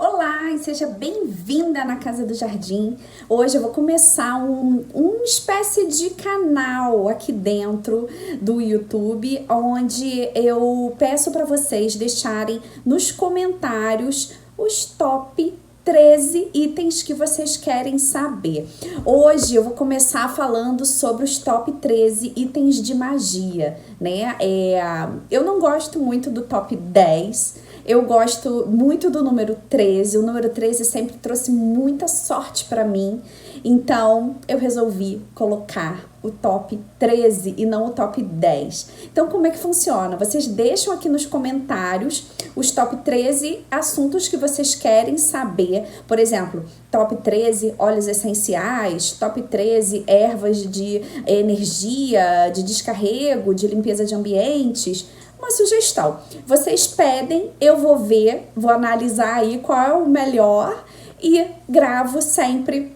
Olá e seja bem-vinda na Casa do Jardim. Hoje eu vou começar uma espécie de canal aqui dentro do YouTube, onde eu peço para vocês deixarem nos comentários os top 13 itens que vocês querem saber. Hoje eu vou começar falando sobre os top 13 itens de magia, né? Eu não gosto muito do top 10. Eu gosto muito do número 13. O número 13 sempre trouxe muita sorte para mim. Então, eu resolvi colocar o top 13 e não o top 10. Então, como é que funciona? Vocês deixam aqui nos comentários os top 13 assuntos que vocês querem saber. Por exemplo, top 13 óleos essenciais, top 13 ervas de energia, de descarrego, de limpeza de ambientes. Uma sugestão, vocês pedem, eu vou ver, vou analisar aí qual é o melhor e gravo sempre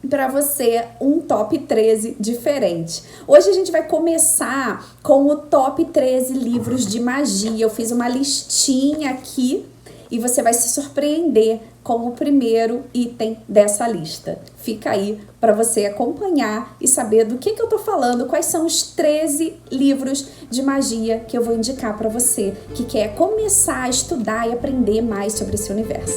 para você um top 13 diferente. Hoje a gente vai começar com o top 13 livros de magia. Eu fiz uma listinha aqui e você vai se surpreender com o primeiro item dessa lista. Fica aí para você acompanhar e saber do que eu tô falando, quais são os 13 livros de magia que eu vou indicar para você que quer começar a estudar e aprender mais sobre esse universo.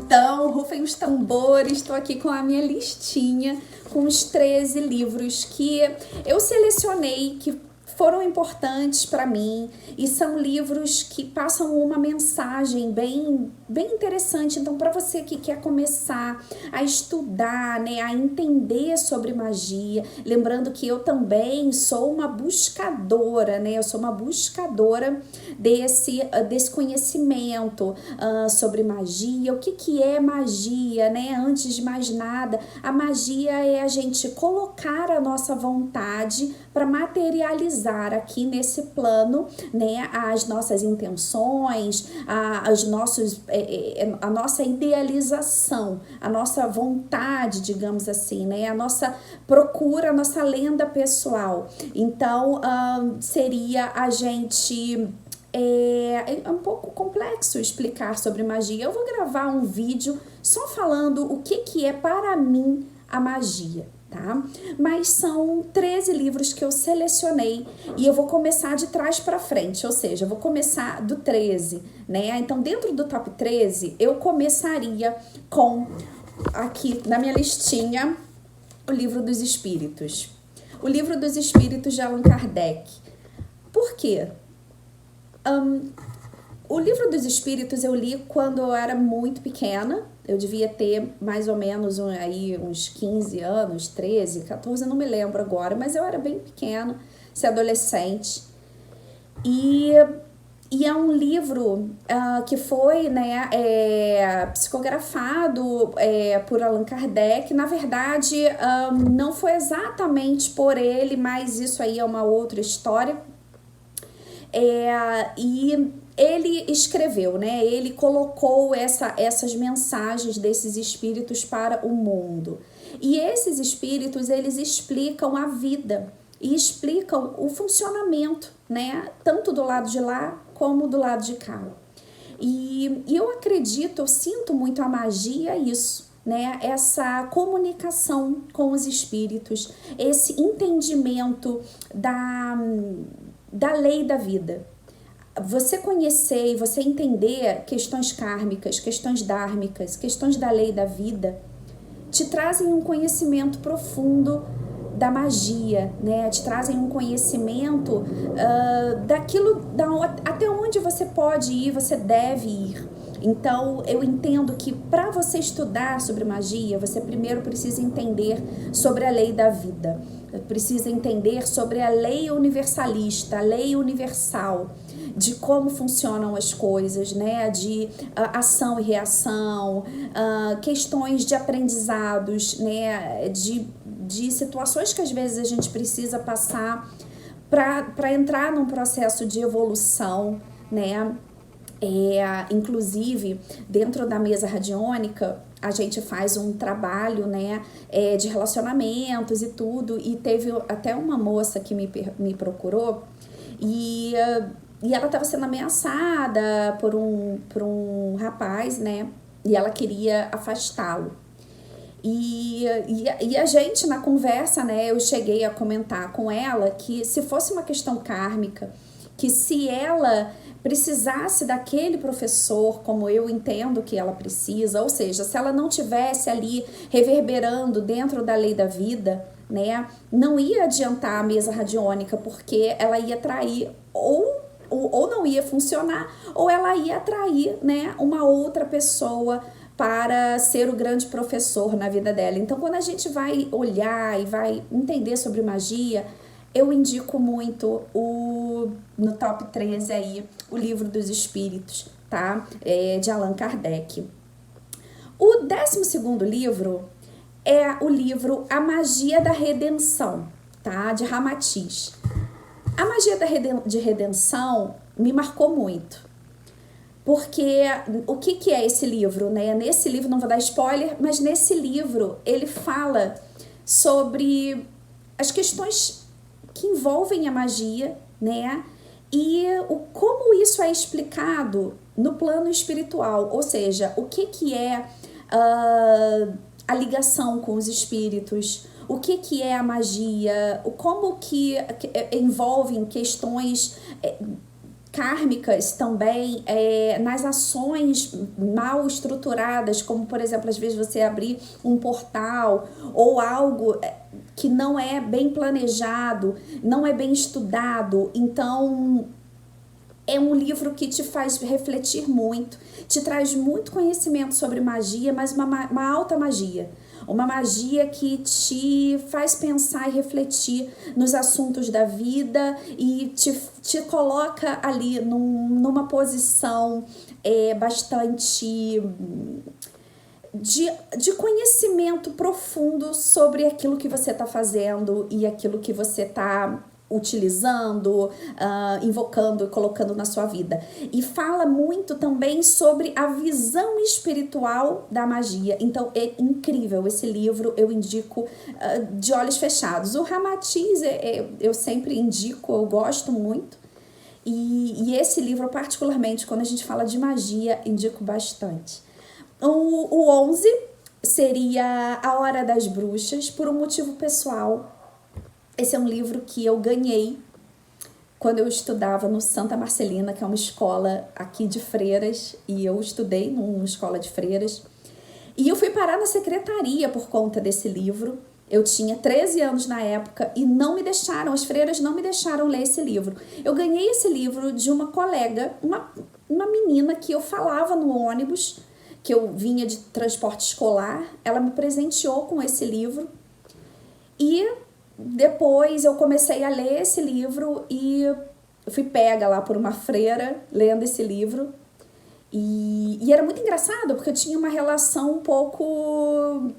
Então, rufem os tambores, estou aqui com a minha listinha com os 13 livros que eu selecionei, que foram importantes para mim e são livros que passam uma mensagem bem interessante. Então, para você que quer começar a estudar, né, a entender sobre magia, lembrando que eu também sou uma buscadora, né, eu sou uma buscadora desse conhecimento sobre magia, o que é magia, né? Antes de mais nada, a magia é a gente colocar a nossa vontade para materializar aqui nesse plano, né, as nossas intenções, a nossa idealização, a nossa vontade, digamos assim, né, a nossa procura, a nossa lenda pessoal. Então, seria a gente... É um pouco complexo explicar sobre magia. Eu vou gravar um vídeo só falando o que é para mim a magia, tá? Mas são 13 livros que eu selecionei e eu vou começar de trás para frente, ou seja, eu vou começar do 13, né? Então, dentro do top 13, eu começaria com, aqui na minha listinha, o Livro dos Espíritos. O Livro dos Espíritos de Allan Kardec. Por quê? O Livro dos Espíritos eu li quando eu era muito pequena. Eu devia ter mais ou menos uns 15 anos, 13, 14, eu não me lembro agora, mas eu era bem pequena, adolescente. E é um livro que foi, né, psicografado por Allan Kardec. Na verdade, não foi exatamente por ele, mas isso aí é uma outra história. E ele escreveu, né? Ele colocou essas mensagens desses espíritos para o mundo. E esses espíritos, eles explicam a vida e explicam o funcionamento, né? Tanto do lado de lá como do lado de cá. E eu acredito, eu sinto muito a magia isso, né? Essa comunicação com os espíritos, esse entendimento da lei da vida. Você conhecer e você entender questões kármicas, questões dármicas, questões da lei da vida, te trazem um conhecimento profundo da magia, né? Te trazem um conhecimento daquilo, até onde você pode ir, você deve ir. Então, eu entendo que para você estudar sobre magia, você primeiro precisa entender sobre a lei da vida. Precisa entender sobre a lei universalista, a lei universal, de como funcionam as coisas, né? De ação e reação, questões de aprendizados, né? De situações que às vezes a gente precisa passar para entrar num processo de evolução, né? Inclusive, dentro da mesa radiônica, a gente faz um trabalho, né, de relacionamentos e tudo, e teve até uma moça que me procurou, e E ela estava sendo ameaçada por um rapaz, né? E ela queria afastá-lo. E a gente, na conversa, né, eu cheguei a comentar com ela que se fosse uma questão kármica, que se ela precisasse daquele professor, como eu entendo que ela precisa, ou seja, se ela não tivesse ali reverberando dentro da lei da vida, né, não ia adiantar a mesa radiônica, porque ela ia atrair ou não ia funcionar, ou ela ia atrair, né, uma outra pessoa para ser o grande professor na vida dela. Então, quando a gente vai olhar e vai entender sobre magia, eu indico muito no top 13 aí, o Livro dos Espíritos, tá? De Allan Kardec. O 12º livro é o livro A Magia da Redenção, tá? De Ramatiz. A magia de redenção me marcou muito. Porque o que é esse livro, né? Nesse livro, não vou dar spoiler, mas nesse livro ele fala sobre as questões que envolvem a magia, né? E como isso é explicado no plano espiritual, ou seja, o que é a ligação com os espíritos, o que é a magia, como que envolvem questões kármicas também, nas ações mal estruturadas, como por exemplo, às vezes você abrir um portal ou algo que não é bem planejado, não é bem estudado. Então é um livro que te faz refletir muito, te traz muito conhecimento sobre magia, mas uma alta magia. Uma magia que te faz pensar e refletir nos assuntos da vida e te coloca ali numa posição bastante de conhecimento profundo sobre aquilo que você está fazendo e aquilo que você está utilizando, invocando e colocando na sua vida. E fala muito também sobre a visão espiritual da magia. Então é incrível esse livro, eu indico de olhos fechados. O Ramatiz eu sempre indico, eu gosto muito. E esse livro, particularmente, quando a gente fala de magia, indico bastante. O 11 seria A Hora das Bruxas, por um motivo pessoal. Esse é um livro que eu ganhei quando eu estudava no Santa Marcelina, que é uma escola aqui de freiras, e eu estudei numa escola de freiras. E eu fui parar na secretaria por conta desse livro. Eu tinha 13 anos na época e não me deixaram, as freiras não me deixaram ler esse livro. Eu ganhei esse livro de uma colega, uma menina que eu falava no ônibus, que eu vinha de transporte escolar. Ela me presenteou com esse livro e depois eu comecei a ler esse livro e fui pega lá por uma freira lendo esse livro. E era muito engraçado, porque eu tinha uma relação um pouco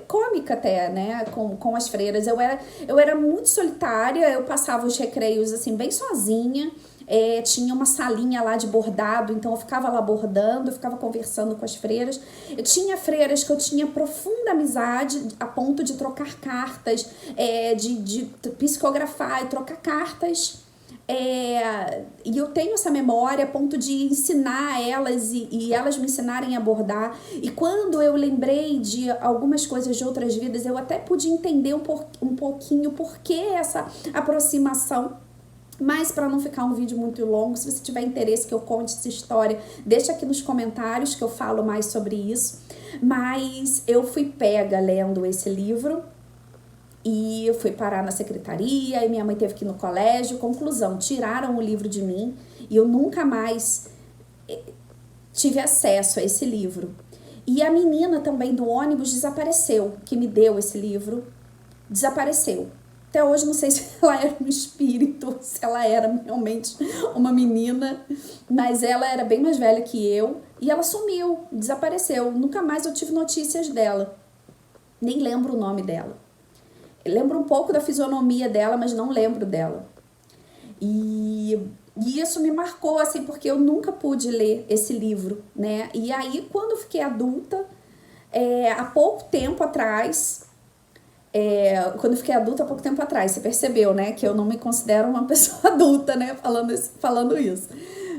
cômica até, né, com as freiras. Eu era muito solitária, eu passava os recreios assim bem sozinha. Tinha uma salinha lá de bordado, então eu ficava lá bordando, eu ficava conversando com as freiras. Eu tinha freiras que eu tinha profunda amizade a ponto de trocar cartas, de psicografar e trocar cartas. E eu tenho essa memória a ponto de ensinar elas e elas me ensinarem a bordar. E quando eu lembrei de algumas coisas de outras vidas, eu até pude entender um pouquinho por que essa aproximação. Mas para não ficar um vídeo muito longo, se você tiver interesse que eu conte essa história, deixa aqui nos comentários que eu falo mais sobre isso. Mas eu fui pega lendo esse livro e eu fui parar na secretaria e minha mãe teve que ir no colégio. Conclusão, tiraram o livro de mim e eu nunca mais tive acesso a esse livro. E a menina também do ônibus desapareceu, que me deu esse livro, desapareceu. Até hoje não sei se ela era um espírito, se ela era realmente uma menina, mas ela era bem mais velha que eu e ela sumiu, desapareceu. Nunca mais eu tive notícias dela, nem lembro o nome dela. Eu lembro um pouco da fisionomia dela, mas não lembro dela. E isso me marcou, assim, porque eu nunca pude ler esse livro, né? E aí, quando eu fiquei adulta, há pouco tempo atrás, quando eu fiquei adulta há pouco tempo atrás, você percebeu, né? Que eu não me considero uma pessoa adulta, né? Falando isso.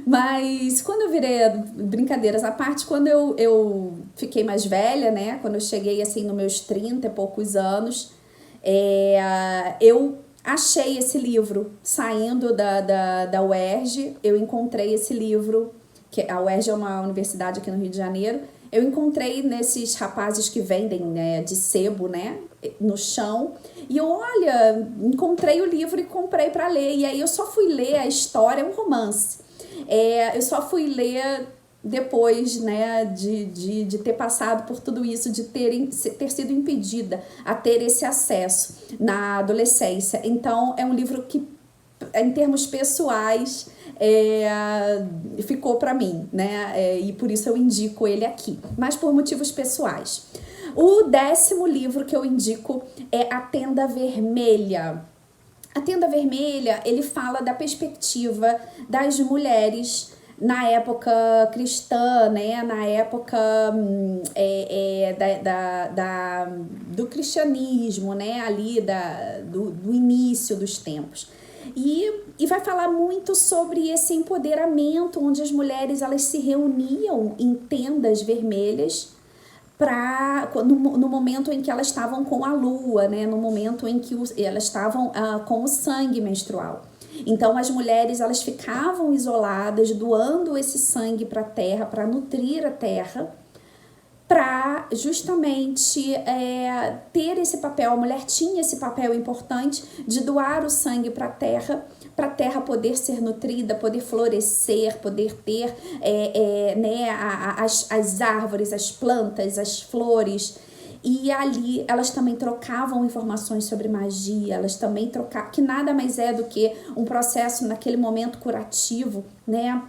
Mas quando eu virei, brincadeiras à parte, quando eu fiquei mais velha, né? Quando eu cheguei, assim, nos meus 30 e poucos anos, eu achei esse livro saindo da UERJ. Eu encontrei esse livro, que a UERJ é uma universidade aqui no Rio de Janeiro. Eu encontrei nesses rapazes que vendem, né, de sebo, né, no chão. E eu, olha, encontrei o livro e comprei para ler. E aí eu só fui ler a história, é um romance. Eu só fui ler depois, né, de ter passado por tudo isso, de ter sido impedida a ter esse acesso na adolescência. Então, é um livro que, em termos pessoais, ficou para mim, né? E por isso eu indico ele aqui, mas por motivos pessoais. O 10º livro que eu indico é A Tenda Vermelha. A Tenda Vermelha, ele fala da perspectiva das mulheres na época cristã, né? Na época do cristianismo, né? Ali do início dos tempos. E vai falar muito sobre esse empoderamento, onde as mulheres elas se reuniam em tendas vermelhas no momento em que elas estavam com a lua, né? No momento em que elas estavam com o sangue menstrual. Então as mulheres elas ficavam isoladas, doando esse sangue para a terra, para nutrir a terra, para justamente ter esse papel. A mulher tinha esse papel importante de doar o sangue para a terra poder ser nutrida, poder florescer, poder ter né, as árvores, as plantas, as flores. E ali elas também trocavam informações sobre magia, elas também trocavam, que nada mais é do que um processo naquele momento curativo, né?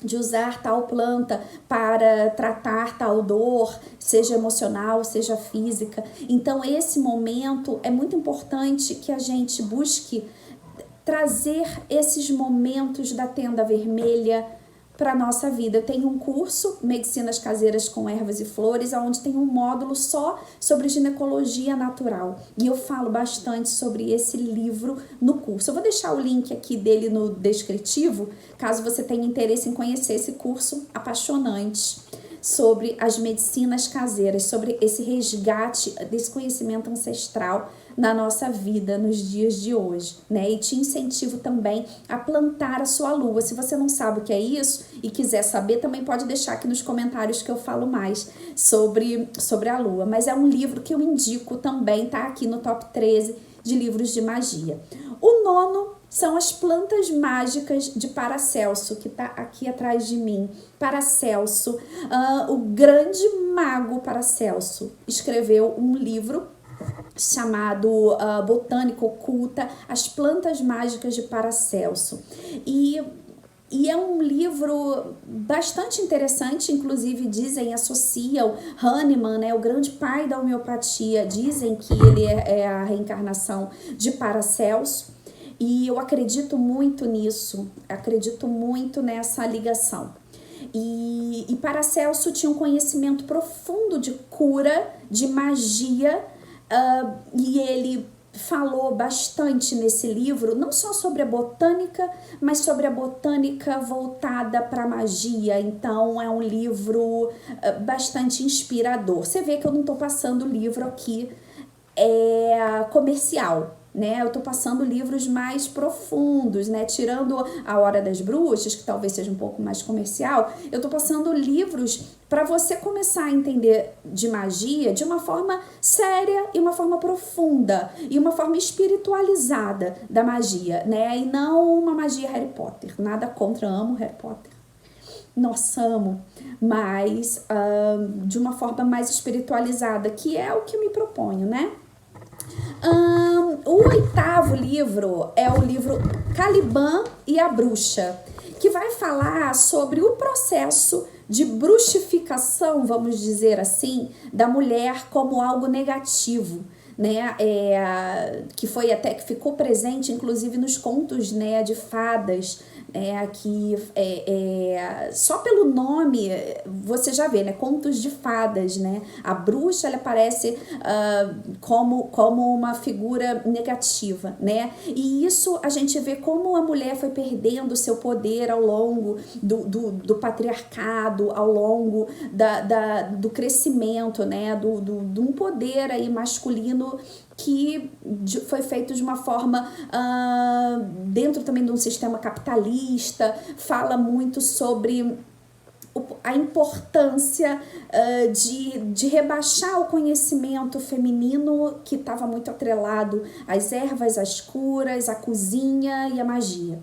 De usar tal planta para tratar tal dor, seja emocional, seja física. Então esse momento é muito importante que a gente busque trazer esses momentos da Tenda Vermelha para a nossa vida. Eu tenho um curso, Medicinas Caseiras com Ervas e Flores, onde tem um módulo só sobre ginecologia natural. E eu falo bastante sobre esse livro no curso. Eu vou deixar o link aqui dele no descritivo, caso você tenha interesse em conhecer esse curso apaixonante sobre as medicinas caseiras, sobre esse resgate desse conhecimento ancestral na nossa vida, nos dias de hoje, né? E te incentivo também a plantar a sua lua. Se você não sabe o que é isso e quiser saber, também pode deixar aqui nos comentários que eu falo mais sobre a lua. Mas é um livro que eu indico também, tá aqui no top 13 de livros de magia. O 9º são as plantas mágicas de Paracelso, que tá aqui atrás de mim. Paracelso, o grande mago Paracelso, escreveu um livro chamado Botânica Oculta, As Plantas Mágicas de Paracelso. E é um livro bastante interessante, inclusive associam Hahnemann, né, o grande pai da homeopatia, dizem que ele é a reencarnação de Paracelso. E eu acredito muito nisso, acredito muito nessa ligação. E Paracelso tinha um conhecimento profundo de cura, de magia, e ele falou bastante nesse livro, não só sobre a botânica, mas sobre a botânica voltada para a magia. Então é um livro bastante inspirador. Você vê que eu não estou passando livro aqui comercial, né? Eu tô passando livros mais profundos, né? Tirando A Hora das Bruxas, que talvez seja um pouco mais comercial, eu tô passando livros para você começar a entender de magia de uma forma séria e uma forma profunda e uma forma espiritualizada da magia, né? E não uma magia Harry Potter. Nada contra, amo Harry Potter. Nossa, amo, mas de uma forma mais espiritualizada, que é o que eu me proponho, né? O 8º livro é o livro Caliban e a Bruxa, que vai falar sobre o processo de bruxificação, vamos dizer assim, da mulher como algo negativo, né? Que ficou presente inclusive nos contos, né, de fadas que só pelo nome você já vê, né? Contos de fadas, né? A bruxa, ela aparece como uma figura negativa, né? E isso a gente vê como a mulher foi perdendo seu poder ao longo do patriarcado, ao longo do crescimento, né? De um poder aí masculino que foi feito de uma forma dentro também de um sistema capitalista. Fala muito sobre a importância de rebaixar o conhecimento feminino, que estava muito atrelado às ervas, às curas, à cozinha e à magia.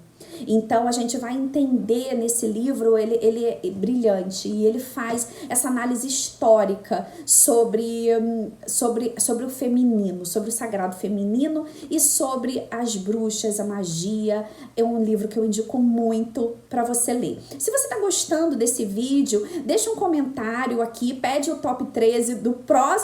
Então a gente vai entender nesse livro, ele é brilhante, e ele faz essa análise histórica sobre o feminino, sobre o sagrado feminino e sobre as bruxas, a magia. É um livro que eu indico muito para você ler. Se você está gostando desse vídeo, deixa um comentário aqui, pede o top 13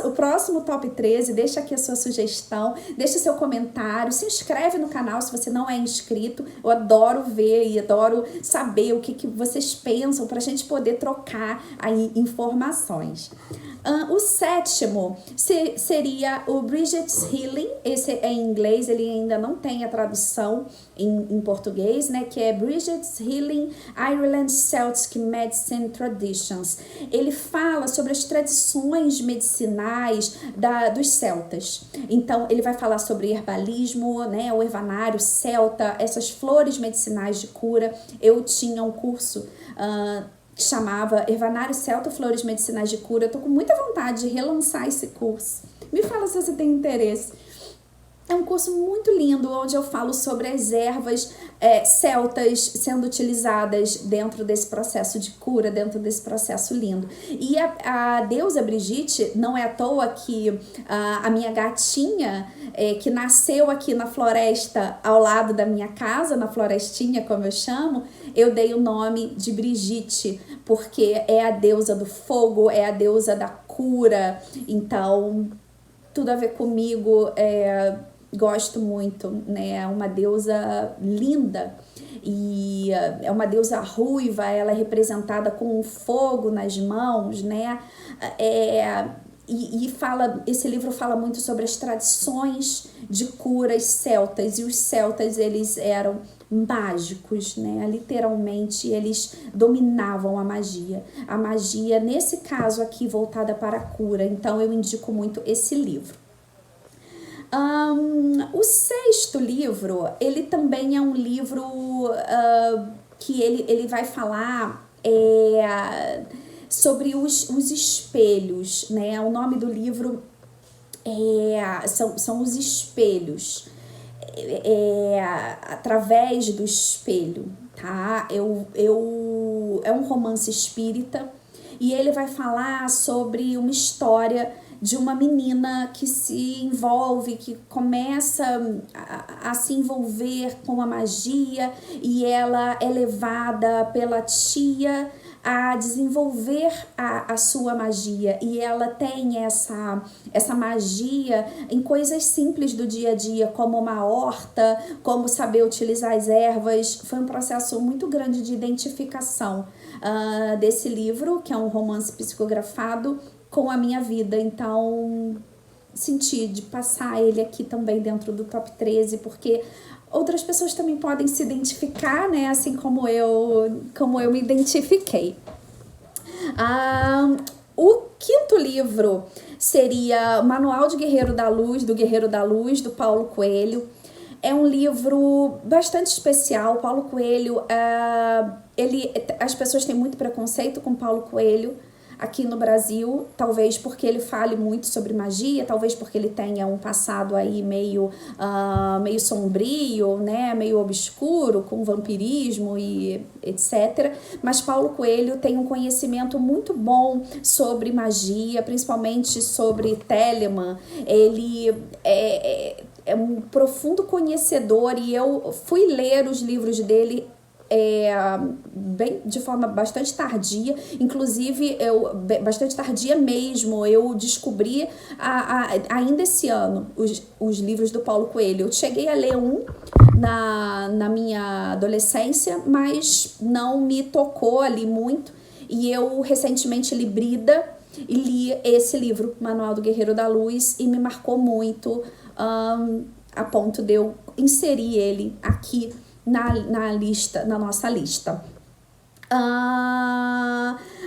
o próximo top 13, deixa aqui a sua sugestão, deixa seu comentário, se inscreve no canal se você não é inscrito. Eu adoro ver e adoro saber o que vocês pensam, para a gente poder trocar aí informações. O sétimo seria o Bridget's Healing. Esse é em inglês, ele ainda não tem a tradução em português, né? Que é Bridget's Healing Ireland Celtic Medicine Traditions. Ele fala sobre as tradições medicinais dos celtas. Então, ele vai falar sobre herbalismo, né? O herbanário celta, essas flores medicinais de cura. Eu tinha um curso que chamava Herbanário Celta, Flores Medicinais de Cura. Eu tô com muita vontade de relançar esse curso. Me fala se você tem interesse. É um curso muito lindo, onde eu falo sobre as ervas celtas sendo utilizadas dentro desse processo de cura, dentro desse processo lindo. E a deusa Brigitte, não é à toa que a minha gatinha, que nasceu aqui na floresta ao lado da minha casa, na florestinha, como eu chamo, eu dei o nome de Brigitte, porque é a deusa do fogo, é a deusa da cura. Então, tudo a ver comigo, gosto muito, né? É uma deusa linda e é uma deusa ruiva, ela é representada com um fogo nas mãos, né? Esse livro fala muito sobre as tradições de curas celtas, e os celtas, eles eram mágicos, né? Literalmente, eles dominavam a magia, nesse caso aqui, voltada para a cura. Então, eu indico muito esse livro. O sexto livro, ele também é um livro que ele vai falar sobre os espelhos, né? O nome do livro são os espelhos, através do espelho, tá? É um romance espírita, e ele vai falar sobre uma história de uma menina que se envolve, que começa a se envolver com a magia, e ela é levada pela tia a desenvolver a sua magia, e ela tem essa magia em coisas simples do dia a dia, como uma horta, como saber utilizar as ervas. Foi um processo muito grande de identificação desse livro, que é um romance psicografado, com a minha vida. Então, senti de passar ele aqui também dentro do top 13, porque outras pessoas também podem se identificar, né? Assim como eu me identifiquei. O quinto livro seria o Manual de Guerreiro da Luz, do Paulo Coelho. É um livro bastante especial. Paulo Coelho, as pessoas têm muito preconceito com Paulo Coelho aqui no Brasil, talvez porque ele fale muito sobre magia, talvez porque ele tenha um passado aí meio sombrio, né, meio obscuro, com vampirismo e etc. Mas Paulo Coelho tem um conhecimento muito bom sobre magia, principalmente sobre Telemann. Ele é um profundo conhecedor, e eu fui ler os livros dele de forma bastante tardia, inclusive bastante tardia mesmo. Eu descobri ainda esse ano os livros do Paulo Coelho. Eu cheguei a ler um na minha adolescência, mas não me tocou ali muito. E eu recentemente li Brida e li esse livro, Manual do Guerreiro da Luz, e me marcou muito, a ponto de eu inserir ele aqui na nossa lista.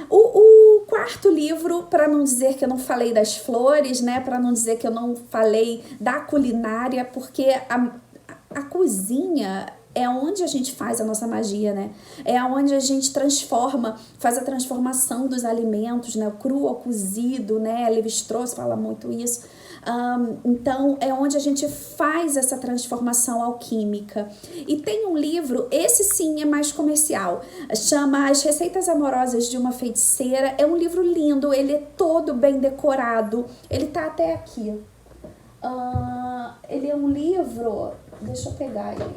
O quarto livro, para não dizer que eu não falei das flores, né? Para não dizer que eu não falei da culinária, porque a cozinha é onde a gente faz a nossa magia, né? É onde a gente faz a transformação dos alimentos, né? O cru ao cozido, né? Lévi-Strauss fala muito isso. Então, é onde a gente faz essa transformação alquímica. E tem um livro, esse sim é mais comercial, chama As Receitas Amorosas de uma Feiticeira. É um livro lindo, ele é todo bem decorado, ele tá até aqui. Ele é um livro, deixa eu pegar ele.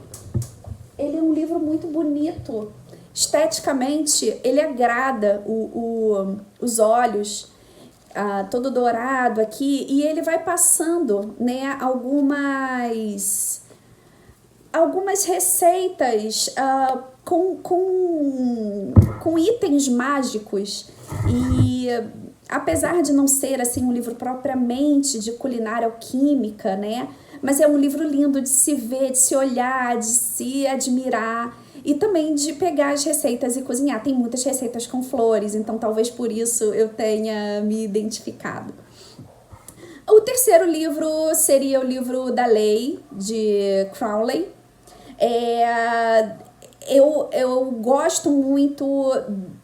Ele é um livro muito bonito, esteticamente ele agrada os olhos, todo dourado aqui, e ele vai passando, né, algumas receitas com itens mágicos. E apesar de não ser assim um livro propriamente de culinária alquímica, né, mas é um livro lindo de se ver, de se olhar, de se admirar e também de pegar as receitas e cozinhar. Tem muitas receitas com flores, então talvez por isso eu tenha me identificado. O terceiro livro seria o livro da Lei, de Crowley. Eu gosto muito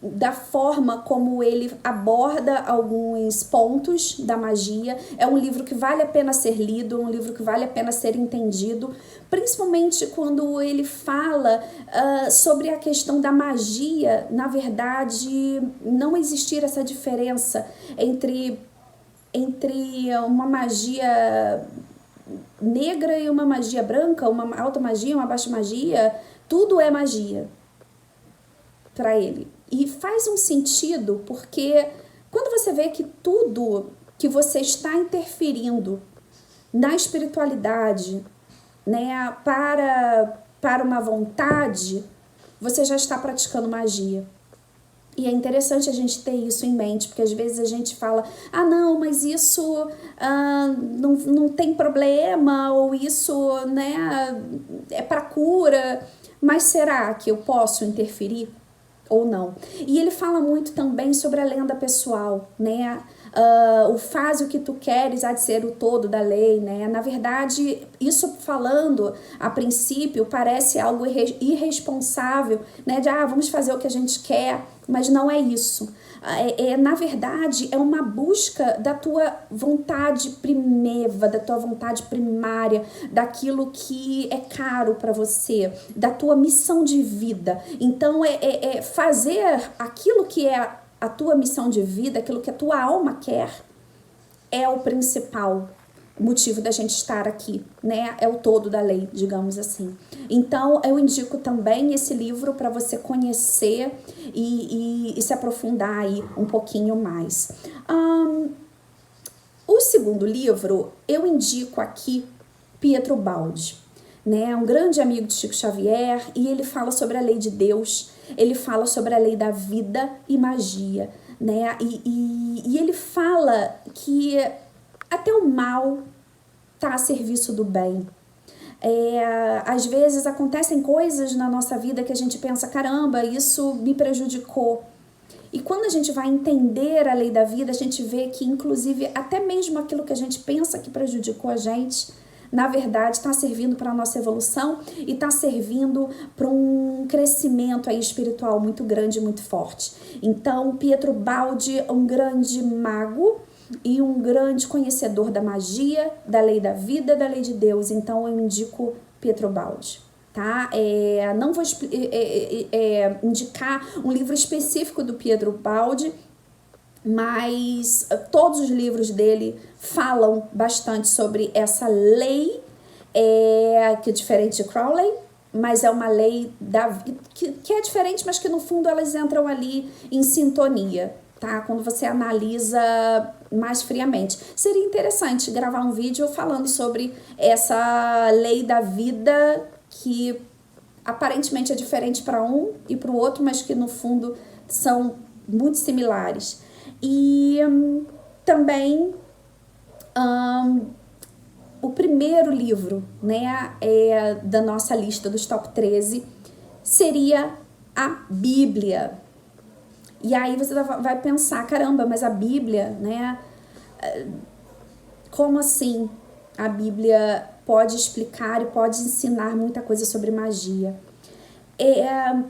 da forma como ele aborda alguns pontos da magia. É um livro que vale a pena ser lido, um livro que vale a pena ser entendido, principalmente quando ele fala sobre a questão da magia. Na verdade, não existir essa diferença entre uma magia negra e uma magia branca, uma alta magia, uma baixa magia. Tudo é magia para ele. E faz um sentido, porque quando você vê que tudo que você está interferindo na espiritualidade, né, para uma vontade, você já está praticando magia. E é interessante a gente ter isso em mente, porque às vezes a gente fala, não, mas isso não tem problema, ou isso, né, é para cura. Mas será que eu posso interferir ou não? E ele fala muito também sobre a lenda pessoal, né? O faz o que tu queres há de ser o todo da lei, né? Na verdade, isso falando a princípio parece algo irresponsável, né? De vamos fazer o que a gente quer, mas não é isso. Na verdade, é uma busca da tua vontade primeva, da tua vontade primária, daquilo que é caro para você, da tua missão de vida. Então, é fazer aquilo que é a tua missão de vida, aquilo que a tua alma quer, é o principal motivo da gente estar aqui, né? É o todo da lei, digamos assim. Então, eu indico também esse livro para você conhecer e se aprofundar aí um pouquinho mais. O segundo livro, eu indico aqui Pietro Baldi, né? Um grande amigo de Chico Xavier, e ele fala sobre a lei de Deus, ele fala sobre a lei da vida e magia, né? E ele fala que até o mal está a serviço do bem. Às vezes acontecem coisas na nossa vida que a gente pensa, caramba, isso me prejudicou. E quando a gente vai entender a lei da vida, a gente vê que, inclusive, até mesmo aquilo que a gente pensa que prejudicou a gente, na verdade, está servindo para a nossa evolução e está servindo para um crescimento aí espiritual muito grande e muito forte. Então, Pietro Baldi é um grande mago e um grande conhecedor da magia, da lei da vida, da lei de Deus. Então, eu indico Pietro Baldi. Tá? Não vou indicar um livro específico do Pietro Baldi, mas todos os livros dele falam bastante sobre essa lei, que é diferente de Crowley, mas é uma lei que é diferente, mas que no fundo elas entram ali em sintonia, tá? Quando você analisa mais friamente. Seria interessante gravar um vídeo falando sobre essa lei da vida, que aparentemente é diferente para um e para o outro, mas que no fundo são muito similares. E também o primeiro livro, né, da nossa lista dos top 13 seria a Bíblia. E aí você vai pensar, caramba, mas a Bíblia, né, como assim a Bíblia pode explicar e pode ensinar muita coisa sobre magia?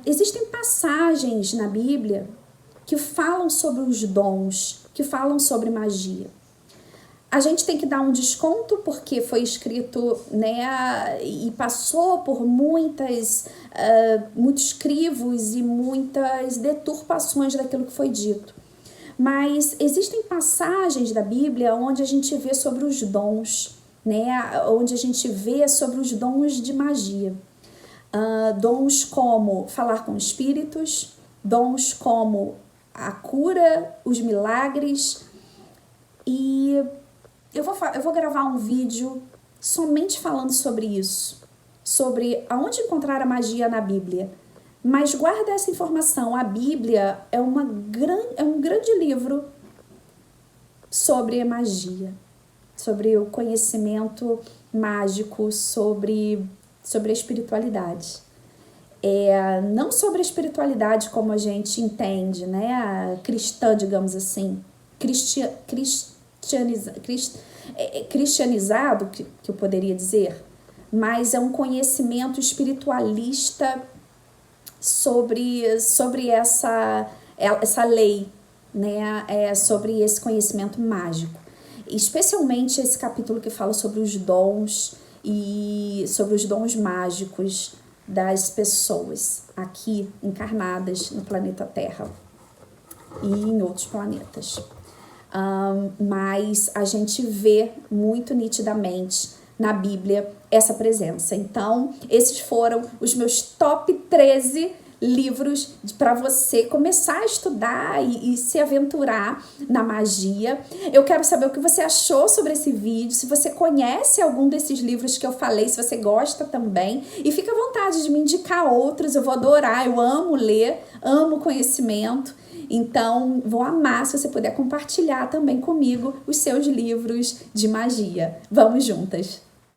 Existem passagens na Bíblia que falam sobre os dons, que falam sobre magia. A gente tem que dar um desconto porque foi escrito, né, e passou por muitos crivos e muitas deturpações daquilo que foi dito. Mas existem passagens da Bíblia onde a gente vê sobre os dons, né, onde a gente vê sobre os dons de magia. Dons como falar com espíritos, dons como a cura, os milagres. E eu vou gravar um vídeo somente falando sobre isso, sobre aonde encontrar a magia na Bíblia. Mas guarda essa informação, a Bíblia é um grande livro sobre a magia, sobre o conhecimento mágico, sobre a espiritualidade. Não sobre a espiritualidade como a gente entende, né? A cristã, digamos assim, cristianizado, que eu poderia dizer, mas é um conhecimento espiritualista sobre essa lei, né? Sobre esse conhecimento mágico. Especialmente esse capítulo que fala sobre os dons e sobre os dons mágicos das pessoas aqui encarnadas no planeta Terra e em outros planetas. Mas a gente vê muito nitidamente na Bíblia essa presença. Então, esses foram os meus top 13 livros para você começar a estudar e se aventurar na magia. Eu quero saber o que você achou sobre esse vídeo, se você conhece algum desses livros que eu falei, se você gosta também. E fica à vontade de me indicar outros, eu vou adorar, eu amo ler, amo conhecimento. Então, vou amar se você puder compartilhar também comigo os seus livros de magia. Vamos juntas!